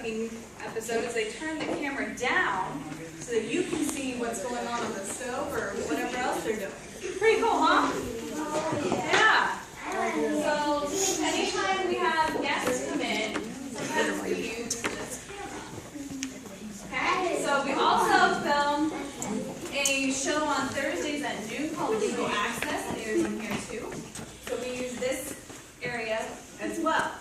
cooking episodes, they turn the camera down so that you can see what's going on the stove or whatever else they're doing. Pretty cool, huh? Yeah. So anytime we have guests come in, sometimes we use this camera. Okay? So we also film a show on Thursdays at noon called Legal Access. That airs on here too. So we use this area as well.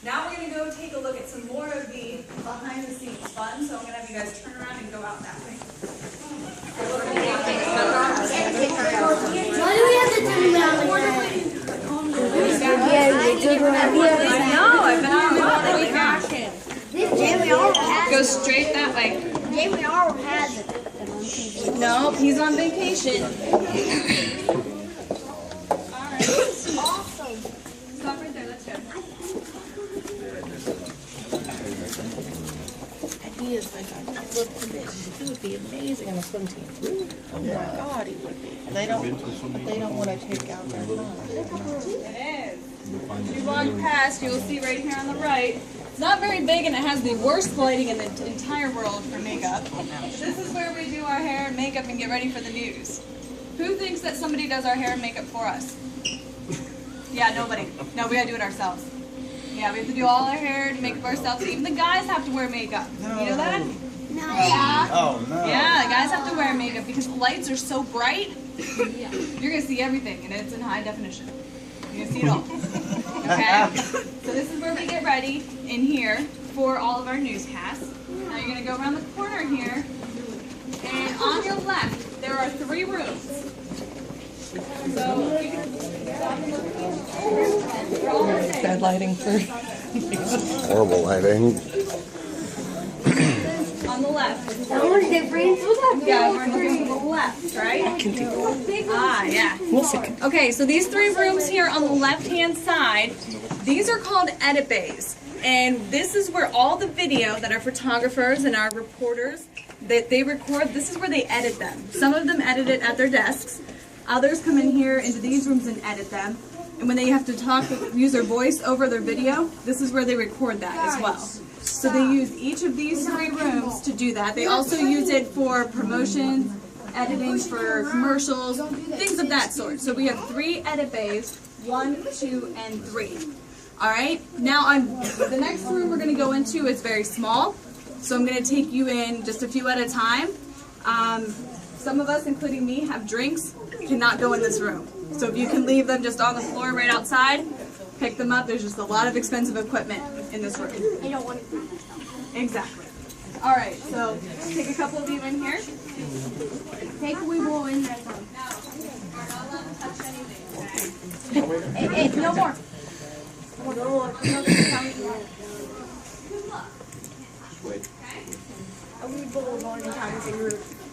Now we're going to go take a look at some more of the behind the scenes fun. So I'm going to have you guys turn around and go out that way. Why do we have to turn around again? I know, I've been on a lot lately. Jamie already has Go straight that way. Jamie already has it. No, he's on vacation. Alright. Awesome. Stop right there, let's go. He is like, I look for this. He would be amazing on a swim team. Oh my God, he would be. They don't want to take out their fun. It is. If you walk past, you'll see right here on the right. It's not very big and it has the worst lighting in the entire world for makeup. This is where we do our hair and makeup and get ready for the news. Who thinks that somebody does our hair and makeup for us? Yeah, nobody. No, we gotta do it ourselves. Yeah, we have to do all our hair and makeup ourselves. Even the guys have to wear makeup. You know that? No. Yeah. Oh, no. Yeah, the guys have to wear makeup because the lights are so bright. You're going to see everything, and it's in high definition. You're going to see it all. Okay? So this is where we get ready in here for all of our newscasts. Now you're going to go around the corner here, and on your left, there are 3 rooms. So you can stop and look here. Bad lighting for. Horrible lighting. On the left. That one's different. Yeah, we're looking to the left, right? Ah, yeah. We'll see. Okay, so these 3 rooms here on the left-hand side, these are called edit bays. And this is where all the video that our photographers and our reporters, that they record, this is where they edit them. Some of them edit it at their desks. Others come in here into these rooms and edit them. And when they have to talk, use their voice over their video, this is where they record that as well. So they use each of these 3 rooms to do that. They also use it for promotions, editing for commercials, things of that sort. So we have 3 edit bays, 1, 2, and 3. All right. Now the next room we're going to go into is very small. So I'm going to take you in just a few at a time. Some of us, including me, have drinks, cannot go in this room. So if you can leave them just on the floor right outside, pick them up. There's just a lot of expensive equipment in this room. I don't want to. Exactly. All right, so take a couple of you in here. Take we will in there. Now, we're not allowed to touch anything, okay? Hey, no more. Good luck. Wait. I will go along in time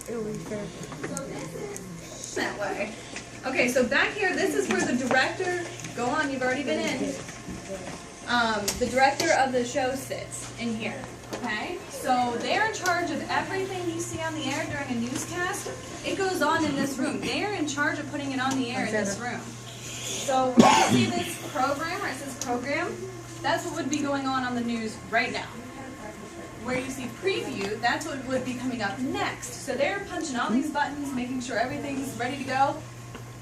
it'll be fair. That way. Okay, so back here, this is where the director, go on, you've already been in. The director of the show sits in here, okay? So they're in charge of everything you see on the air during a newscast. It goes on in this room. They're in charge of putting it on the air in this room. So when you see this program, where it says program, that's what would be going on the news right now. Where you see preview, that's what would be coming up next. So they're punching all these buttons, making sure everything's ready to go.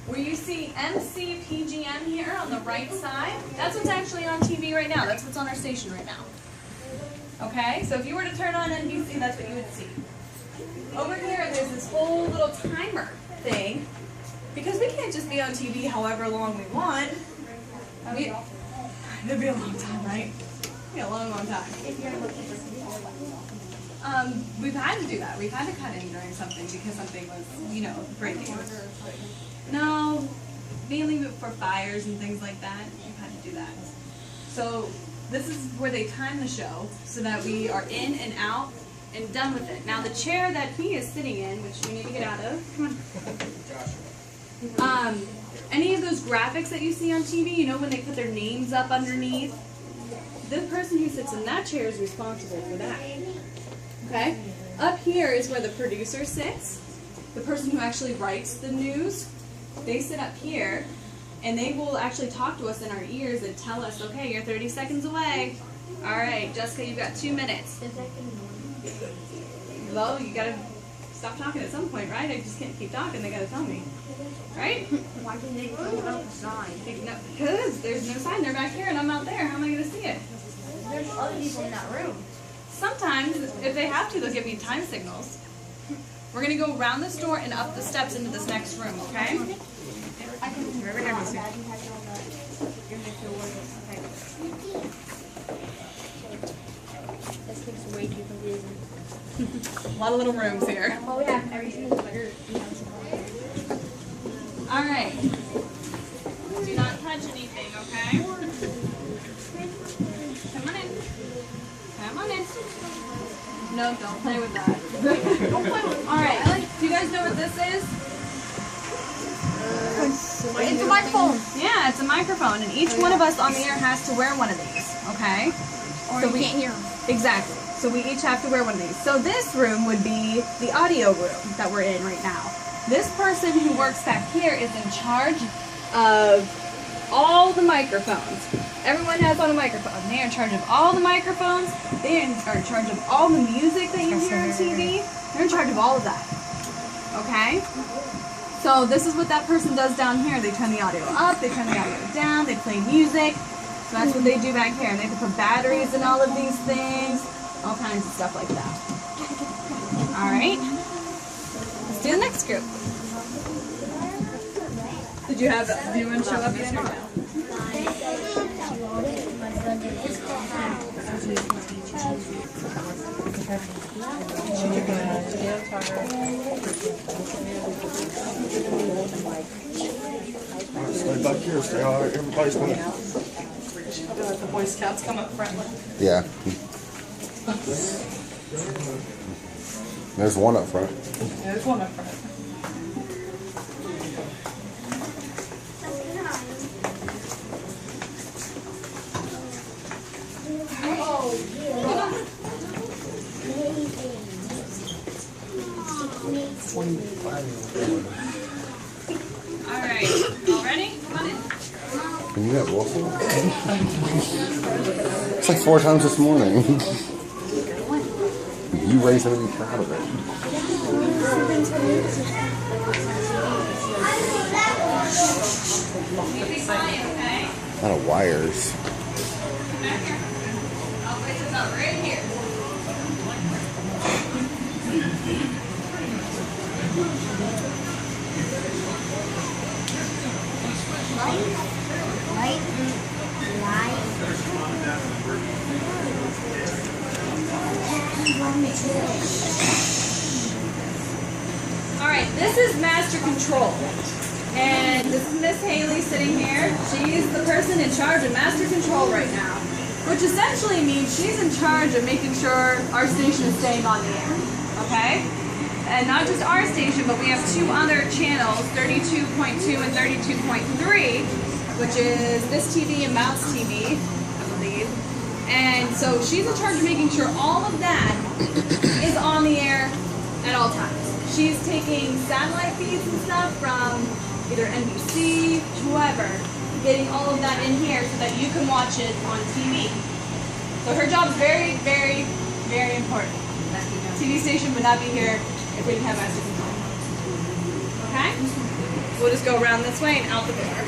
Where you see MC PGM here on the right side, that's what's actually on TV right now. That's what's on our station right now. Okay, so if you were to turn on NBC, that's what you would see. Over here, there's this whole little timer thing, because we can't just be on TV however long we want. It'd be a long time, right? It'd be a long, long time. We've had to do that. We've had to cut in during something because something was, breaking. No, mainly for fires and things like that, we've had to do that. So this is where they time the show so that we are in and out and done with it. Now the chair that he is sitting in, which we need to get out of, come on. Any of those graphics that you see on TV, when they put their names up underneath, the person who sits in that chair is responsible for that. Okay? Up here is where the producer sits, the person who actually writes the news. They sit up here, and they will actually talk to us in our ears and tell us, okay, you're 30 seconds away. All right, Jessica, you've got 2 minutes. Well, you gotta stop talking at some point, right? I just can't keep talking. They gotta tell me, right? Why didn't they put up a sign? Because there's no sign. They're back here, and I'm out there. How am I gonna see it? There's other people in that room. Sometimes, if they have to, they'll give me time signals. We're gonna go around the store and up the steps into this next room, okay? I can This looks way too confusing. A lot of little rooms here. Well, we have every single letter. All right. Do not touch anything, okay? Come on in. Come on in. No, don't play with that. Don't play with. All right. Do you guys know what this is? It's a microphone. Yeah, it's a microphone, and each one of us on the air has to wear one of these, okay? Or So you we can't hear them. Exactly. So we each have to wear one of these. So this room would be the audio room that we're in right now. This person who works back here is in charge of all the microphones. Everyone has on a microphone. They are in charge of all the microphones. They are in charge of all the music that you hear on TV. They're in charge of all of that. Okay? So this is what that person does down here. They turn the audio up, they turn the audio down, they play music. So that's what they do back here. And they have to put batteries in all of these things, all kinds of stuff like that. All right. Let's do the next group. Did you have anyone show up yet or no? Stay back here, stay all right, everybody's going. The Boy Scouts come up front. Yeah. There's one up front. Yeah, there's one up front. All right. All ready? Come on in. Are you at Wylsun? It's like 4 times this morning. You raised them to be proud of it. A lot of wires. Back here. I'll place this up right here. Alright, this is Master Control. And this is Miss Haley sitting here. She's the person in charge of Master Control right now. Which essentially means she's in charge of making sure our station is staying on the air. Okay? And not just our station, but we have 2 other channels, 32.2 and 32.3, which is this TV and Mouse TV, I believe. And so she's in charge of making sure all of that is on the air at all times. She's taking satellite feeds and stuff from either NBC, whoever, getting all of that in here so that you can watch it on TV. So her job is very, very, very important. TV station would not be here if we didn't have Master Control. Okay? We'll just go around this way and out the door.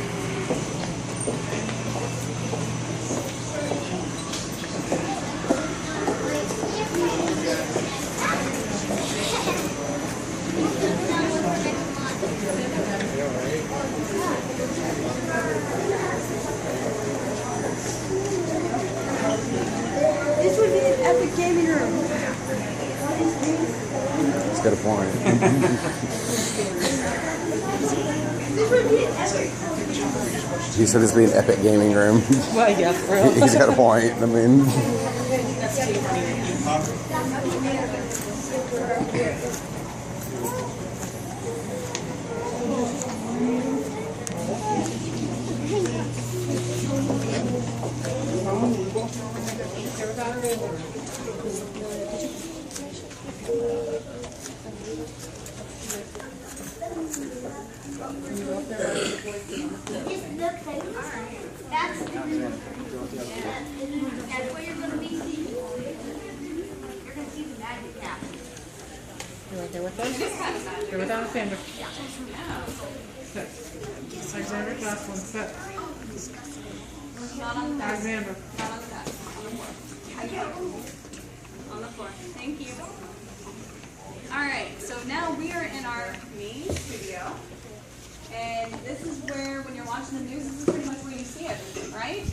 This would be an epic gaming room. It's got a point. This would be an epic. He said this would be an epic gaming room. Well, yeah, for real. He's got a point. I mean, That's where you're going to Here with us. It is kind of magic. Here with Alexander. Yeah. Sit. Alexander, last one. Sit. Not on the desk. Alexander. Not on the desk. On the floor. On the floor. Thank you. Alright, so now we are in our main studio. And this is where, when you're watching the news, this is pretty much where you see everything, right?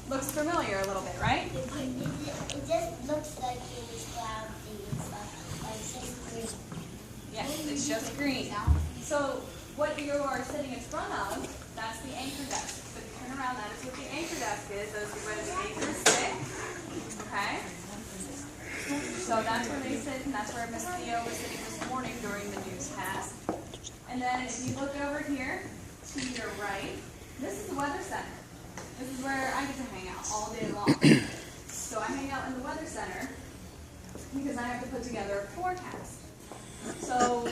Looks familiar a little bit, right? It just looks like it was cloudy and stuff. Like just green. Yes, it's just green. So what you are sitting in front of, that's the anchor desk. So if you turn around, that is what the anchor desk is. Those are where the anchors sit. Okay? So that's where they sit, and that's where Miss Theo was sitting this morning during the newscast. And then if you look over here to your right, this is the weather center. This is where I get to hang out all day long. So I hang out in the weather center because I have to put together a forecast. So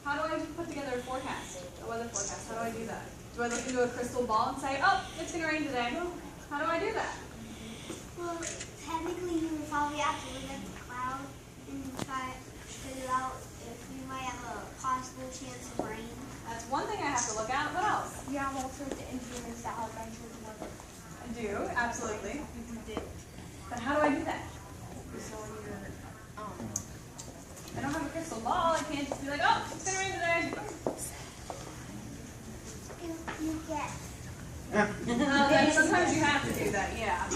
how do I put together a forecast, a weather forecast? How do I do that? Do I look into a crystal ball and say, oh, it's going to rain today? How do I do that? Well, technically you would probably have to look at the cloud and try to figure out if you might have a possible chance of rain. That's one thing I have to look at. What else? You have also the instruments that help measure the weather. I do, absolutely. But how do I do that? I don't have a crystal ball. I can't just be like, oh, it's going to rain today. You get. Then sometimes you have to do that, yeah.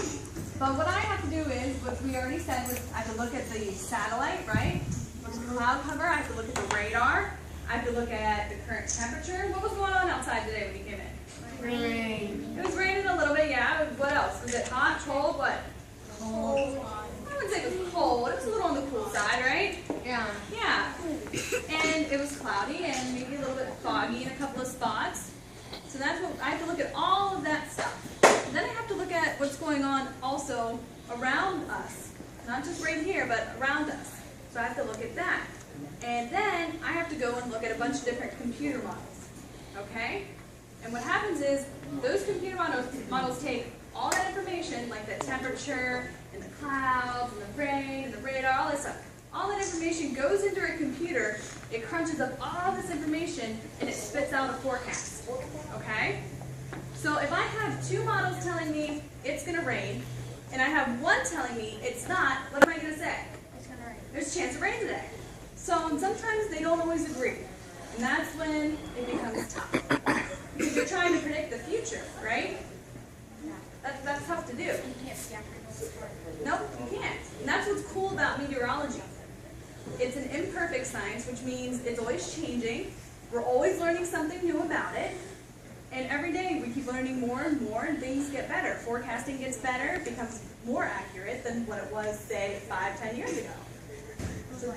But what I have to do is, what we already said was, I have to look at the satellite, right? What's the cloud cover? I have to look at the radar. I have to look at the current temperature. What was going on outside today when you came in? Rain. It was raining a little bit, yeah. What else? Was it hot, cold, what? Cold. I wouldn't say it was cold. It was a little on the cool side, right? Yeah. Yeah. And it was cloudy and maybe a little bit foggy in a couple of spots. So that's what I have to look at, all of that stuff. Then I have to look at what's going on also around us. Not just right here, but around us. So I have to look at that. And then I have to go and look at a bunch of different computer models. Okay? And what happens is those computer models take all that information, like the temperature and the clouds and the rain and the radar, all that stuff. All that information goes into a computer, it crunches up all this information, and it spits out a forecast. Okay? So if I have two models telling me it's going to rain, and I have one telling me it's not, what am I going to say? It's gonna rain. There's a chance of rain today. So sometimes they don't always agree. And that's when it becomes tough. Because you're trying to predict the future, right? That's tough to do. You can't be accurate. Nope, you can't. And that's what's cool about meteorology. It's an imperfect science, which means it's always changing. We're always learning something new about it. And every day we keep learning more and more, and things get better. Forecasting gets better, it becomes more accurate than what it was, say, 5-10 years ago. So,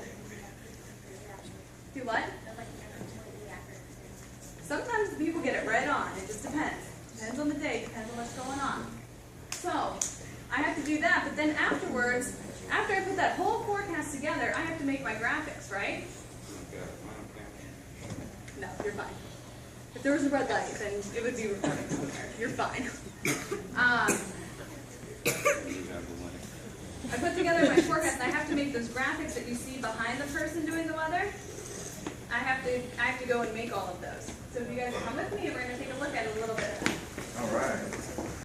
do what? Sometimes people get it right on. It just depends. Depends on the day, depends on what's going on. So, I have to do that, but then afterwards, after I put that whole forecast together, I have to make my graphics, right? No, you're fine. If there was a red light, then it would be recording somewhere. You're fine. I put together my forecast, and I have to make those graphics that you see behind the person doing the weather. I have to go and make all of those. So if you guys come with me, we're going to take a look at it a little bit. All right.